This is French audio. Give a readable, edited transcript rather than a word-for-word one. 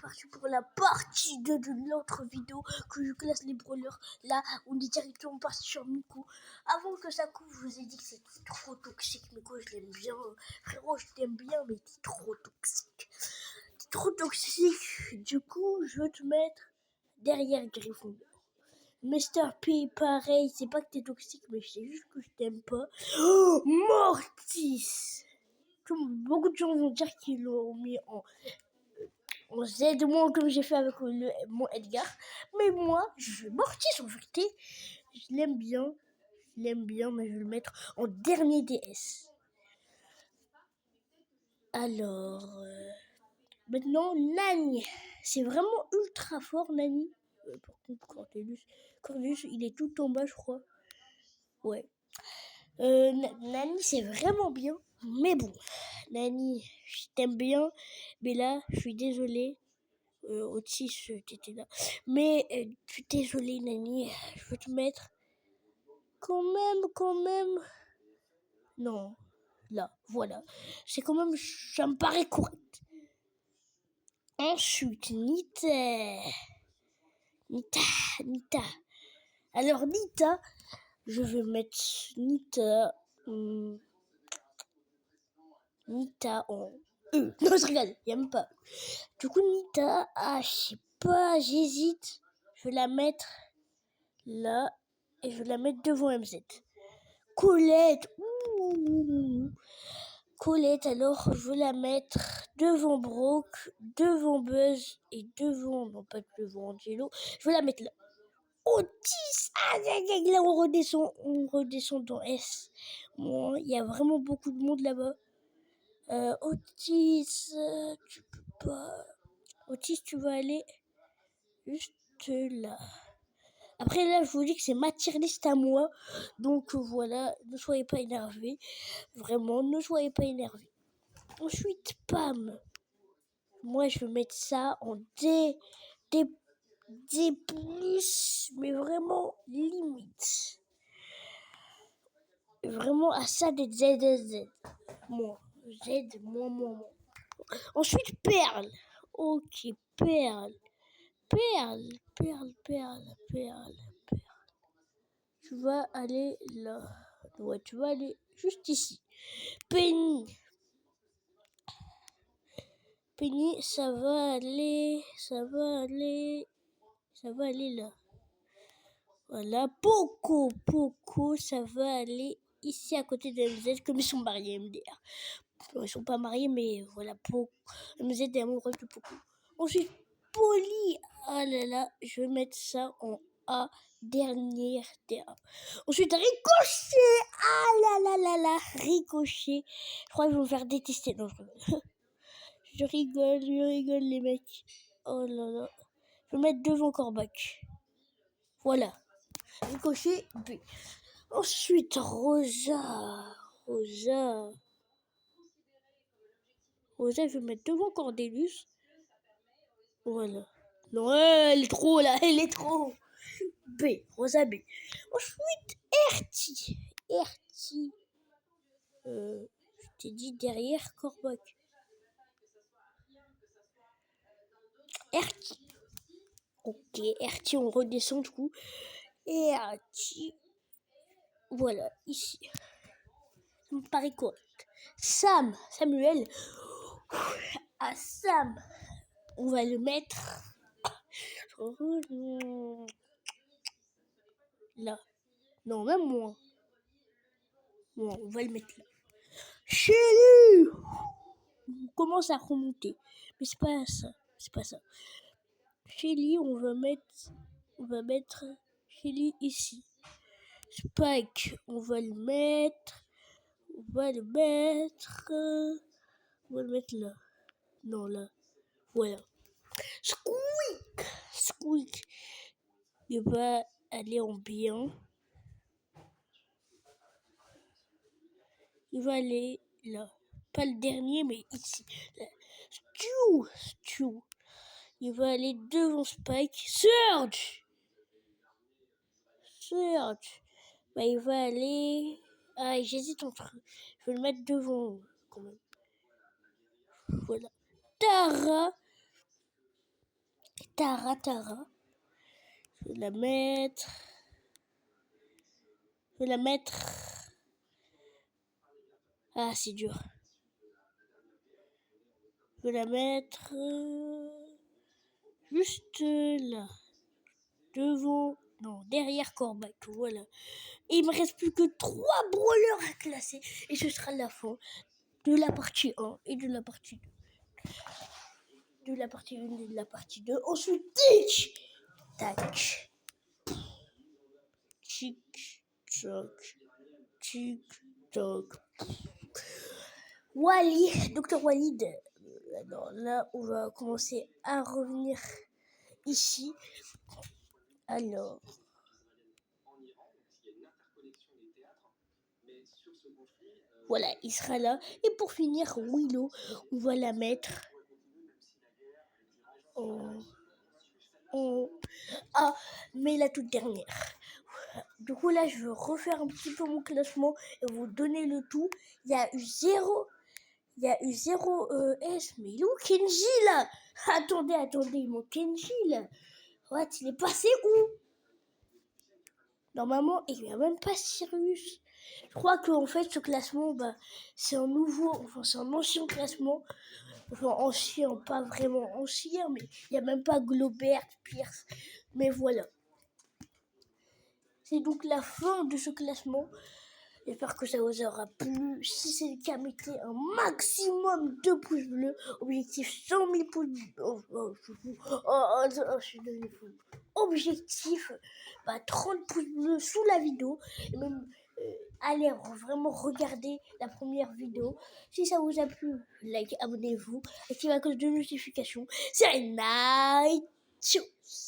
parti pour la partie 2 de l'autre vidéo que je classe les brawlers. Là, on est directement parti sur Miko. Avant que ça coupe, je vous ai dit que c'était trop toxique. Miko, je l'aime bien. Frérot, je t'aime bien, mais t'es trop toxique. T'es trop toxique. Du coup, je veux te mettre derrière Griffon. Mr. P, pareil, c'est pas que t'es toxique, mais c'est juste que je t'aime pas. Oh, Mortis! Beaucoup de gens vont dire qu'ils l'ont mis en Z, moi, comme j'ai fait avec mon Edgar. Mais moi, je vais Mortis en vérité. Je l'aime bien, mais je vais le mettre en dernier DS. Alors, maintenant, Nani. C'est vraiment ultra fort, Nani. Par contre, Cordelius, il est tout en bas, je crois. Ouais. Nani, c'est vraiment bien. Mais bon, Nani, je t'aime bien. Mais là, je suis désolée. Otis, t'étais là. Mais je suis désolée, Nani. Je veux te mettre quand même. Non, là, voilà. C'est quand même, ça me paraît correct. Ensuite, Nita. Alors, Nita, je vais mettre Nita en E. Non, je regarde, il n'y a même pas. Du coup, Nita, je sais pas, j'hésite. Je vais la mettre là et je vais la mettre devant MZ. Colette, Colette, alors je vais la mettre devant Brock, devant Buzz et non pas devant Angelo. Je vais la mettre là. Otis, là on redescend dans S. Bon, il y a vraiment beaucoup de monde là-bas. Otis, tu peux pas. Otis, tu vas aller juste là. Après là, je vous dis que c'est ma tier list à moi. Donc voilà, ne soyez pas énervés. Vraiment, ne soyez pas énervés. Ensuite, Pam. Moi, je vais mettre ça en D+, mais vraiment limite. Vraiment à ça d'être Z. Moi. Ensuite, Perle. Ok, Perle. Tu vas aller là. Ouais, tu vas aller juste ici. Penny, ça va aller là. Voilà, Poco, ça va aller ici à côté de MZ, comme ils sont mariés MDR. Ils sont pas mariés, mais voilà, Poco. MZ est amoureux de Poco. Ensuite, Polly, ah là là, je vais mettre ça en A, dernière DA. Ensuite, Ricochet, ah là là, Ricochet. Je crois qu'ils vont me faire détester. Non, je rigole, les mecs. Oh là là. Je vais mettre devant Corbac. Voilà. Ricochet B. Ensuite, Rosa, je vais mettre devant Cordelius. Voilà. Non, elle est trop là, B, Rosa B. Ensuite, Erti. Je t'ai dit derrière Corbac. Erti. Ok, Erti, on redescend du coup. Erti. Voilà, ici. Ça me paraît correct. Samuel. Sam, on va le mettre là. Non, même moins. Bon, on va le mettre là. Shelly, on commence à remonter. Mais c'est pas ça. Shelly, on va mettre Shelly ici. Spike, on va le mettre là. Non, là. Voilà. Squeak. Il va aller en bien. Il va aller là. Pas le dernier, mais ici. Stu. Il va aller devant Spike. Surge. Bah, il va aller... Ah, j'hésite entre... Je vais le mettre devant quand même. Voilà. Tara. Tara. Je vais la mettre. Ah, c'est dur. Je vais la mettre juste là. Devant. Non, derrière Corbac. Voilà. Et il me reste plus que 3 brawlers à classer. Et ce sera la fin de la partie 1 et de la partie 2. De la partie 1 et de la partie 2. Ensuite, tic tac. Tic toc. Tic toc. Wally, Dr Walid. Alors là, on va commencer à revenir ici. Alors. Voilà, il sera là. Et pour finir, Willow, on va la mettre Ah, mais la toute dernière. Du coup, là, je veux refaire un petit peu mon classement et vous donner le tout. Il y a eu 0 S, mais il est où Kenji là? Attendez, mon Kenji là. What, il est passé où? Normalement, il n'y a même pas Sirius. Je crois qu'en fait, ce classement, c'est un ancien classement. Enfin, ancien, pas vraiment ancien, mais il n'y a même pas Globert, Pierce. Mais voilà. C'est donc la fin de ce classement. J'espère que ça vous aura plu. Si c'est le cas, mettez un maximum de pouces bleus. Objectif 100 000 pouces bleus. Je suis devenu fou. Objectif 30 pouces bleus sous la vidéo. Et même allez vraiment regarder la première vidéo. Si ça vous a plu, like, abonnez-vous. Activez la cloche de notification. C'est Night.